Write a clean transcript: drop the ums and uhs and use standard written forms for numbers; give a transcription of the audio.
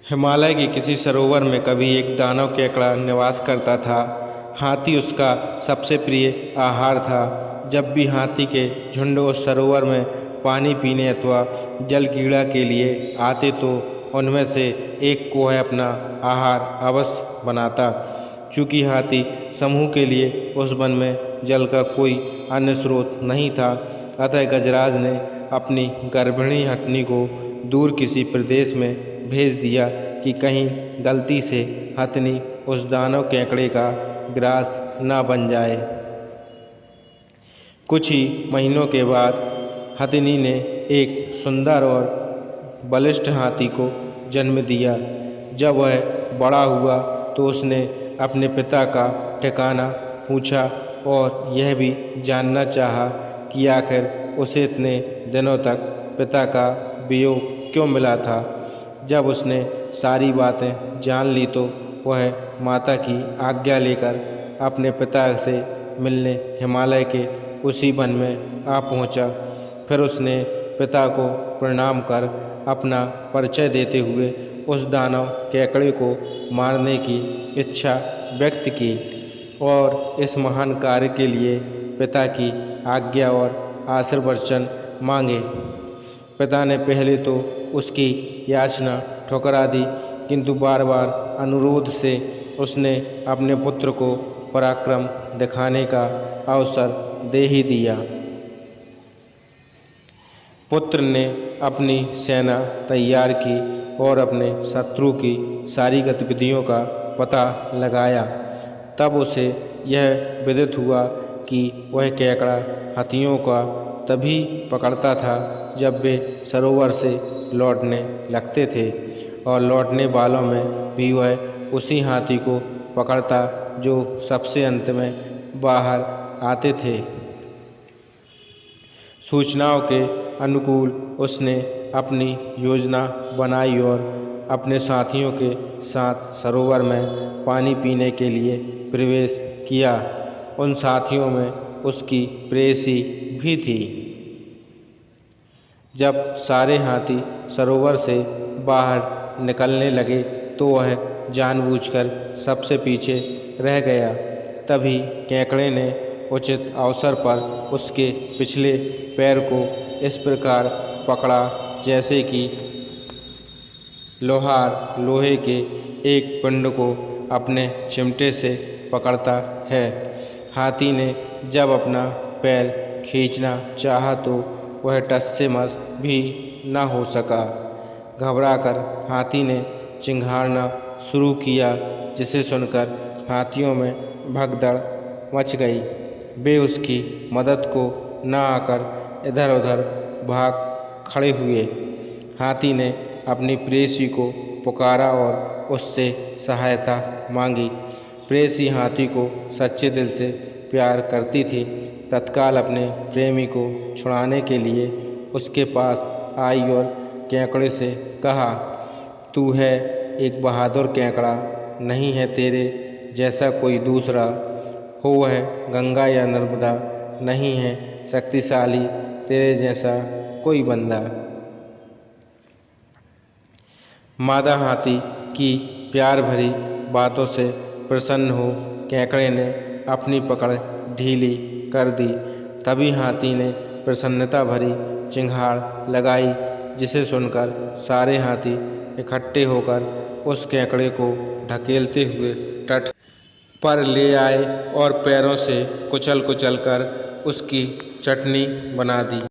हिमालय के किसी सरोवर में कभी एक दानव केकड़ा निवास करता था। हाथी उसका सबसे प्रिय आहार था। जब भी हाथी के झुंड उस सरोवर में पानी पीने अथवा जल क्रीड़ा के लिए आते तो उनमें से एक को वह अपना आहार अवश्य बनाता। चूँकि हाथी समूह के लिए उस वन में जल का कोई अन्य स्रोत नहीं था, अतः गजराज ने अपनी गर्भिणी हथनी को दूर किसी प्रदेश में भेज दिया कि कहीं गलती से हथनी उस दानव केकड़े का ग्रास न बन जाए। कुछ ही महीनों के बाद हथनी ने एक सुंदर और बलिष्ठ हाथी को जन्म दिया। जब वह बड़ा हुआ तो उसने अपने पिता का ठिकाना पूछा और यह भी जानना चाहा कि आखिर उसे इतने दिनों तक पिता का वियोग क्यों मिला था। जब उसने सारी बातें जान ली तो वह माता की आज्ञा लेकर अपने पिता से मिलने हिमालय के उसी वन में आ पहुंचा। फिर उसने पिता को प्रणाम कर अपना परिचय देते हुए उस दानव केकड़े को मारने की इच्छा व्यक्त की और इस महान कार्य के लिए पिता की आज्ञा और आशीर्वचन मांगे। पिता ने पहले तो उसकी याचना ठुकरा दी, किंतु बार बार अनुरोध से उसने अपने पुत्र को पराक्रम दिखाने का अवसर दे ही दिया। पुत्र ने अपनी सेना तैयार की और अपने शत्रु की सारी गतिविधियों का पता लगाया। तब उसे यह विदित हुआ कि वह केकड़ा हाथियों का तभी पकड़ता था जब वे सरोवर से लौटने लगते थे और लौटने वालों में भी वह उसी हाथी को पकड़ता जो सबसे अंत में बाहर आते थे। सूचनाओं के अनुकूल उसने अपनी योजना बनाई और अपने साथियों के साथ सरोवर में पानी पीने के लिए प्रवेश किया। उन साथियों में उसकी प्रेयसी भी थी। जब सारे हाथी सरोवर से बाहर निकलने लगे तो वह जानबूझकर सबसे पीछे रह गया। तभी केकड़े ने उचित अवसर पर उसके पिछले पैर को इस प्रकार पकड़ा जैसे कि लोहार लोहे के एक पिंड को अपने चिमटे से पकड़ता है। हाथी ने जब अपना पैर खींचना चाहा तो वह टस से मस भी न हो सका। घबराकर हाथी ने चिंघाड़ना शुरू किया, जिसे सुनकर हाथियों में भगदड़ मच गई। वे उसकी मदद को न आकर इधर उधर भाग खड़े हुए। हाथी ने अपनी प्रेयसी को पुकारा और उससे सहायता मांगी। प्रेयसी हाथी को सच्चे दिल से प्यार करती थी। तत्काल अपने प्रेमी को छुड़ाने के लिए उसके पास आई और केकड़े से कहा, तू है एक बहादुर केकड़ा, नहीं है तेरे जैसा कोई दूसरा। हो वह गंगा या नर्मदा, नहीं है शक्तिशाली तेरे जैसा कोई बंदा। मादा हाथी की प्यार भरी बातों से प्रसन्न हो केकड़े ने अपनी पकड़ ढीली कर दी। तभी हाथी ने प्रसन्नता भरी चिंघाड़ लगाई, जिसे सुनकर सारे हाथी इकट्ठे होकर उस केकड़े को ढकेलते हुए तट पर ले आए और पैरों से कुचल कुचल कर उसकी चटनी बना दी।